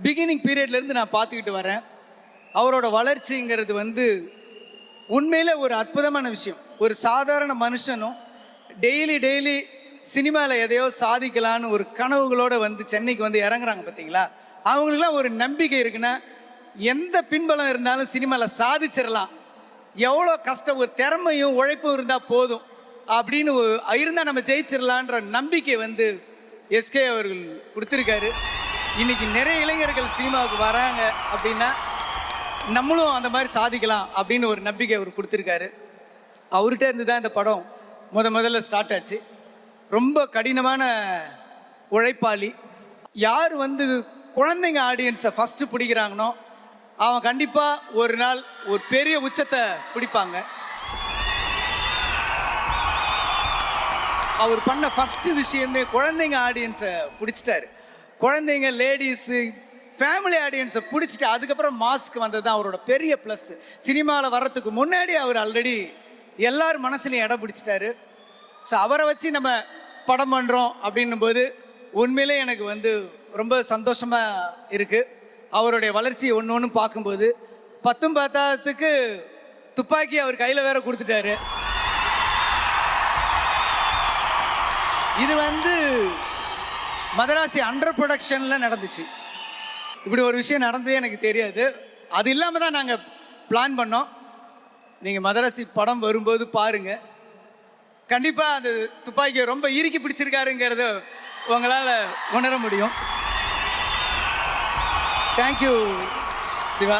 Beginning பீரியட்லேருந்து நான் பார்த்துக்கிட்டு வரேன். அவரோட வளர்ச்சிங்கிறது வந்து உண்மையில் ஒரு அற்புதமான விஷயம். ஒரு சாதாரண மனுஷனும் டெய்லி சினிமாவில் எதையோ சாதிக்கலான்னு ஒரு கனவுகளோடு வந்து சென்னைக்கு வந்து இறங்குறாங்க பார்த்தீங்களா. அவங்களுக்குலாம் ஒரு நம்பிக்கை இருக்குன்னா எந்த பின்பலம் இருந்தாலும் சினிமாவில் சாதிச்சிடலாம், எவ்வளோ கஷ்டம் ஒரு திறமையும் உழைப்பும் இருந்தால் போதும் அப்படின்னு இருந்தால் நம்ம ஜெயிச்சிடலான்ற நம்பிக்கை வந்து எஸ்கே அவர்கள் கொடுத்துருக்காரு. இன்னைக்கு நிறைய இளைஞர்கள் சினிமாவுக்கு வராங்க அப்படின்னா நம்மளும் அந்த மாதிரி சாதிக்கலாம் அப்படின்னு ஒரு நம்பிக்கை அவர் கொடுத்துருக்காரு. அவர்கிட்ட இருந்து தான் இந்த படம் முதல்ல ஸ்டார்ட் ஆச்சு. ரொம்ப கடினமான உழைப்பாளி. யார் வந்து குழந்தைங்க ஆடியன்ஸை ஃபஸ்ட்டு பிடிக்கிறாங்கனோ அவன் கண்டிப்பாக ஒரு நாள் ஒரு பெரிய உச்சத்தை பிடிப்பாங்க. அவர் பண்ண ஃபஸ்ட்டு விஷயமே குழந்தைங்க ஆடியன்ஸை பிடிச்சிட்டாரு. குழந்தைங்க, லேடிஸு, ஃபேமிலி ஆடியன்ஸை பிடிச்சிட்டு அதுக்கப்புறம் மாஸ்க்கு வந்தது தான் அவரோட பெரிய ப்ளஸ். சினிமாவில் வர்றதுக்கு முன்னாடி அவர் ஆல்ரெடி எல்லார் மனசுலையும் இடம் பிடிச்சிட்டாரு. ஸோ அவரை வச்சு நம்ம படம் பண்ணுறோம் அப்படின்னும்போது உண்மையிலே எனக்கு வந்து ரொம்ப சந்தோஷமாக இருக்குது. அவருடைய வளர்ச்சி ஒன்று பார்க்கும்போது 10ம் 10த்துக்கு துப்பாக்கி அவர் கையில் வேற கொடுத்துட்டாரு. இது வந்து மதராசி அண்டர் ப்ரொடக்ஷனில் நடந்துச்சு. இப்படி ஒரு விஷயம் நடந்ததே எனக்கு தெரியாது. அது இல்லாமல் தான் நாங்கள் பிளான் பண்ணோம். நீங்கள் மதராசி படம் வரும்போது பாருங்கள், கண்டிப்பாக அந்த துப்பாக்கியை ரொம்ப இறுக்கி பிடிச்சிருக்காருங்கிறத உங்களால் உணர முடியும். தேங்க்யூ சிவா.